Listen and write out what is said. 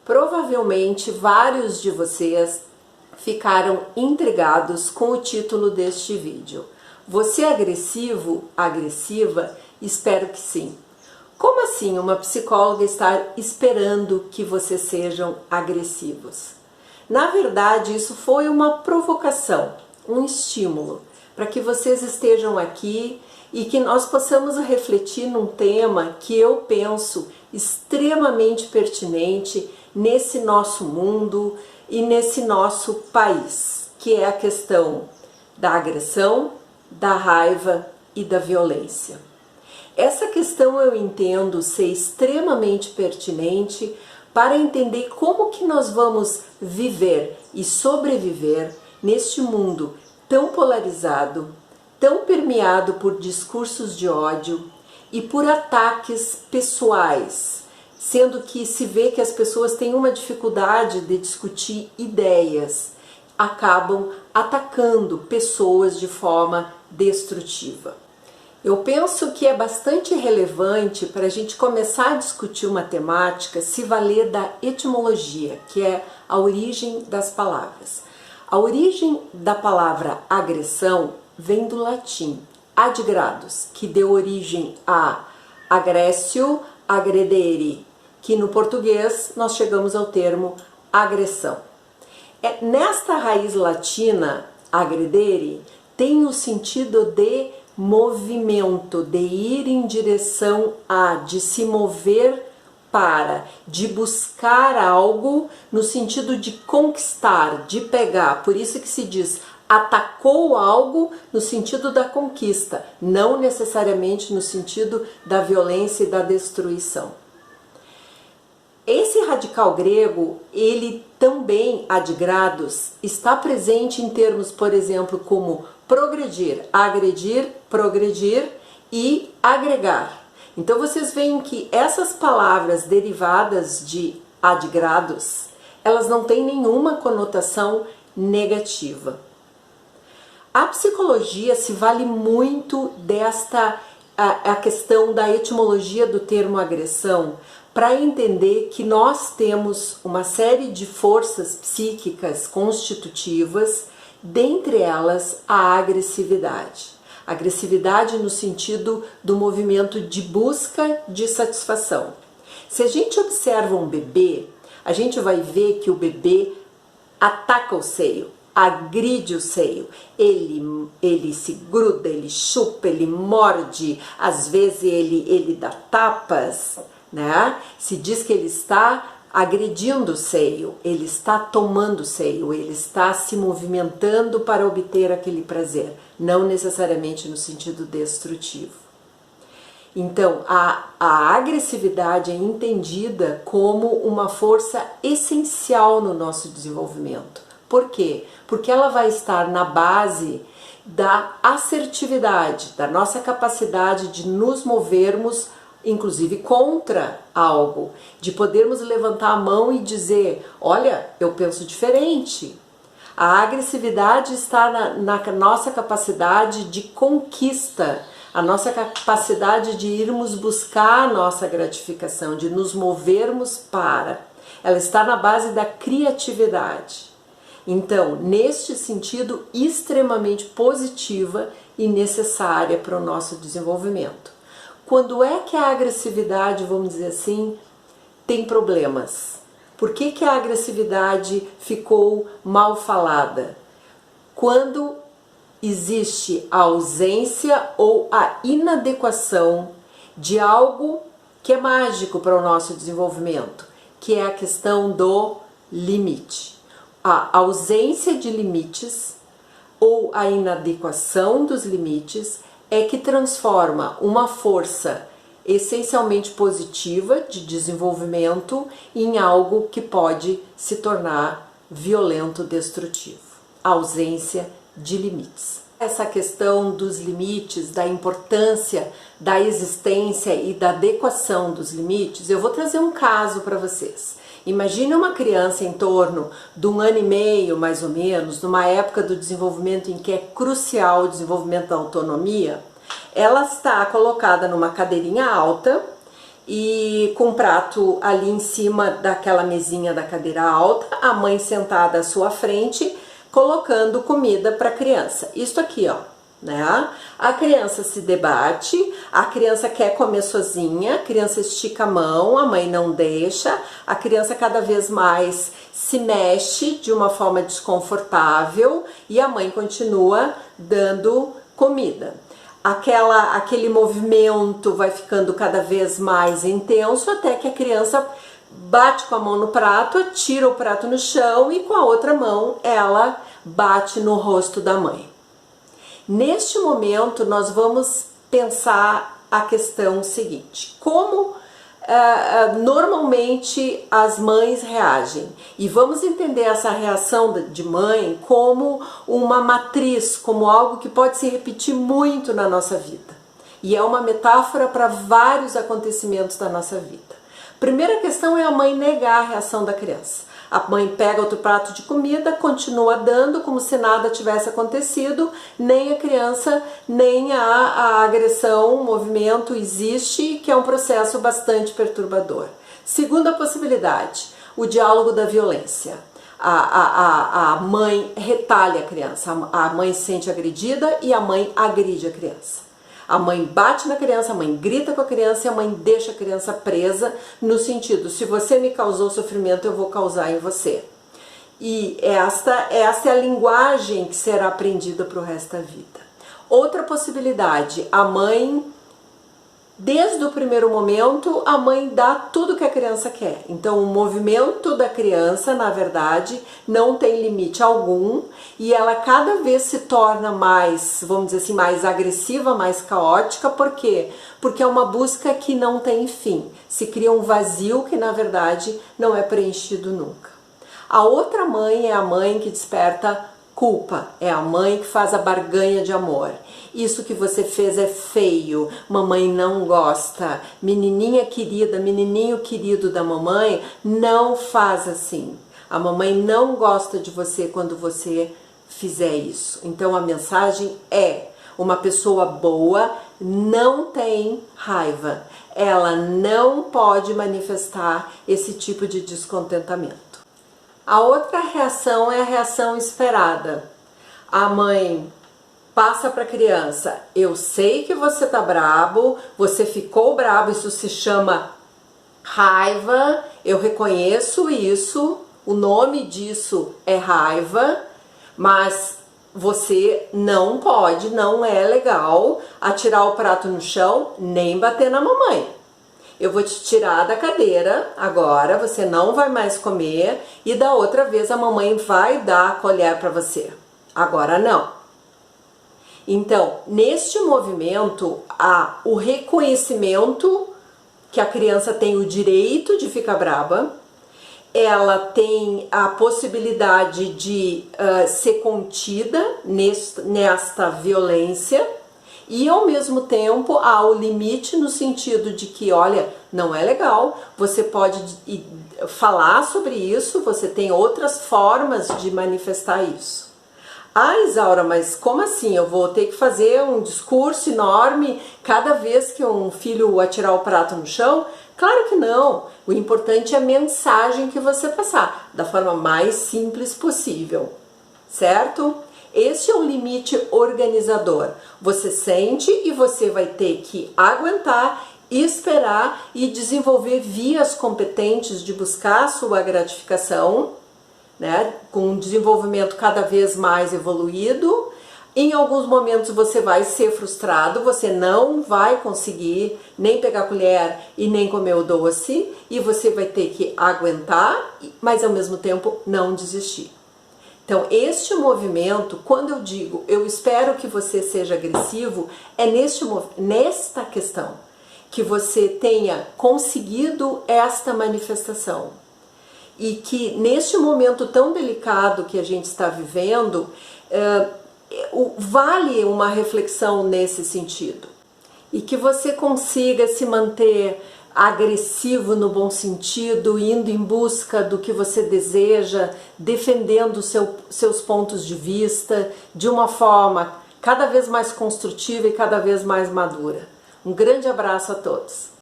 Provavelmente vários de vocês ficaram intrigados com o título deste vídeo. Você é agressivo, agressiva? Espero que sim. Como assim uma psicóloga está esperando que vocês sejam agressivos? Na verdade, isso foi uma provocação, um estímulo, para que vocês estejam aqui e que nós possamos refletir num tema que eu penso extremamente pertinente nesse nosso mundo e nesse nosso país, que é a questão da agressão, da raiva e da violência. Essa questão eu entendo ser extremamente pertinente para entender como que nós vamos viver e sobreviver neste mundo tão polarizado, tão permeado por discursos de ódio e por ataques pessoais, sendo que se vê que as pessoas têm uma dificuldade de discutir ideias, acabam atacando pessoas de forma destrutiva. Eu penso que é bastante relevante para a gente começar a discutir uma temática se valer da etimologia, que é a origem das palavras. A origem da palavra agressão vem do latim ad gradus, que deu origem a aggressio, aggredere, que no português nós chegamos ao termo agressão. Nesta raiz latina, aggredere, tem o sentido de movimento, de ir em direção a, de se mover para, de buscar algo no sentido de conquistar, de pegar. Por isso que se diz atacou algo no sentido da conquista, não necessariamente no sentido da violência e da destruição. Esse radical grego, ele também, ad gradus, está presente em termos, por exemplo, como progredir, agredir, progredir e agregar. Então vocês veem que essas palavras derivadas de ad gradus, elas não têm nenhuma conotação negativa. A psicologia se vale muito desta a questão da etimologia do termo agressão para entender que nós temos uma série de forças psíquicas constitutivas, dentre elas a agressividade. Agressividade no sentido do movimento de busca de satisfação. Se a gente observa um bebê, a gente vai ver que o bebê ataca o seio, agride o seio, ele se gruda, ele chupa, ele morde, às vezes ele dá tapas, né? Se diz que ele está agredindo o seio, ele está tomando o seio, ele está se movimentando para obter aquele prazer, não necessariamente no sentido destrutivo. Então, a agressividade é entendida como uma força essencial no nosso desenvolvimento. Por quê? Porque ela vai estar na base da assertividade, da nossa capacidade de nos movermos inclusive contra algo, de podermos levantar a mão e dizer, olha, eu penso diferente. A agressividade está na nossa capacidade de conquista, a nossa capacidade de irmos buscar a nossa gratificação, de nos movermos para. Ela está na base da criatividade. Então, neste sentido, extremamente positiva e necessária para o nosso desenvolvimento. Quando é que a agressividade, vamos dizer assim, tem problemas? Por que que a agressividade ficou mal falada? Quando existe a ausência ou a inadequação de algo que é mágico para o nosso desenvolvimento, que é a questão do limite. A ausência de limites ou a inadequação dos limites é que transforma uma força essencialmente positiva de desenvolvimento em algo que pode se tornar violento, destrutivo. A ausência de limites. Essa questão dos limites, da importância da existência e da adequação dos limites, eu vou trazer um caso para vocês. Imagine uma criança em torno de 1 ano e meio, mais ou menos, numa época do desenvolvimento em que é crucial o desenvolvimento da autonomia. Ela está colocada numa cadeirinha alta e com o prato ali em cima daquela mesinha da cadeira alta, a mãe sentada à sua frente, colocando comida para a criança. Isso aqui, ó, né? A criança se debate, a criança quer comer sozinha, a criança estica a mão, a mãe não deixa, a criança cada vez mais se mexe de uma forma desconfortável e a mãe continua dando comida. Aquele movimento vai ficando cada vez mais intenso até que a criança bate com a mão no prato, tira o prato no chão e com a outra mão ela bate no rosto da mãe. Neste momento nós vamos pensar a questão seguinte: como normalmente as mães reagem, e vamos entender essa reação de mãe como uma matriz, como algo que pode se repetir muito na nossa vida, e é uma metáfora para vários acontecimentos da nossa vida. Primeira questão é a mãe negar a reação da criança. A mãe pega outro prato de comida, continua dando como se nada tivesse acontecido, nem a criança, nem a agressão, o movimento existe, que é um processo bastante perturbador. Segunda possibilidade, o diálogo da violência. A mãe retalha a criança, a mãe se sente agredida e a mãe agride a criança. A mãe bate na criança, a mãe grita com a criança e a mãe deixa a criança presa no sentido: se você me causou sofrimento, eu vou causar em você. E esta é a linguagem que será aprendida para o resto da vida. Outra possibilidade, a mãe, desde o primeiro momento, a mãe dá tudo que a criança quer. Então o movimento da criança, na verdade, não tem limite algum e ela cada vez se torna mais, vamos dizer assim, mais agressiva, mais caótica. Por quê? Porque é uma busca que não tem fim. Se cria um vazio que, na verdade, não é preenchido nunca. A outra mãe é a mãe que desperta culpa, é a mãe que faz a barganha de amor. Isso que você fez é feio, mamãe não gosta, menininha querida, menininho querido da mamãe, não faz assim. A mamãe não gosta de você quando você fizer isso. Então a mensagem é: uma pessoa boa não tem raiva, ela não pode manifestar esse tipo de descontentamento. A outra reação é a reação esperada. A mãe passa para a criança: eu sei que você tá brabo, você ficou brabo, isso se chama raiva, eu reconheço isso, o nome disso é raiva, mas você não pode, não é legal atirar o prato no chão nem bater na mamãe. Eu vou te tirar da cadeira agora, você não vai mais comer, e da outra vez a mamãe vai dar a colher para você. Agora não. Então, neste movimento, há o reconhecimento que a criança tem o direito de ficar braba, ela tem a possibilidade de ser contida nesta violência, e ao mesmo tempo há o limite no sentido de que, olha, não é legal, você pode falar sobre isso, você tem outras formas de manifestar isso. Ah, Isaura, mas como assim? Eu vou ter que fazer um discurso enorme cada vez que um filho atirar o prato no chão? Claro que não. O importante é a mensagem que você passar, da forma mais simples possível, certo? Esse é o limite organizador. Você sente e você vai ter que aguentar, esperar e desenvolver vias competentes de buscar a sua gratificação, né, com um desenvolvimento cada vez mais evoluído. Em alguns momentos você vai ser frustrado, você não vai conseguir nem pegar a colher e nem comer o doce, e você vai ter que aguentar, mas ao mesmo tempo não desistir. Então, este movimento, quando eu digo eu espero que você seja agressivo, é nesta questão que você tenha conseguido esta manifestação. E que neste momento tão delicado que a gente está vivendo, vale uma reflexão nesse sentido. E que você consiga se manter agressivo no bom sentido, indo em busca do que você deseja, defendendo seus pontos de vista de uma forma cada vez mais construtiva e cada vez mais madura. Um grande abraço a todos!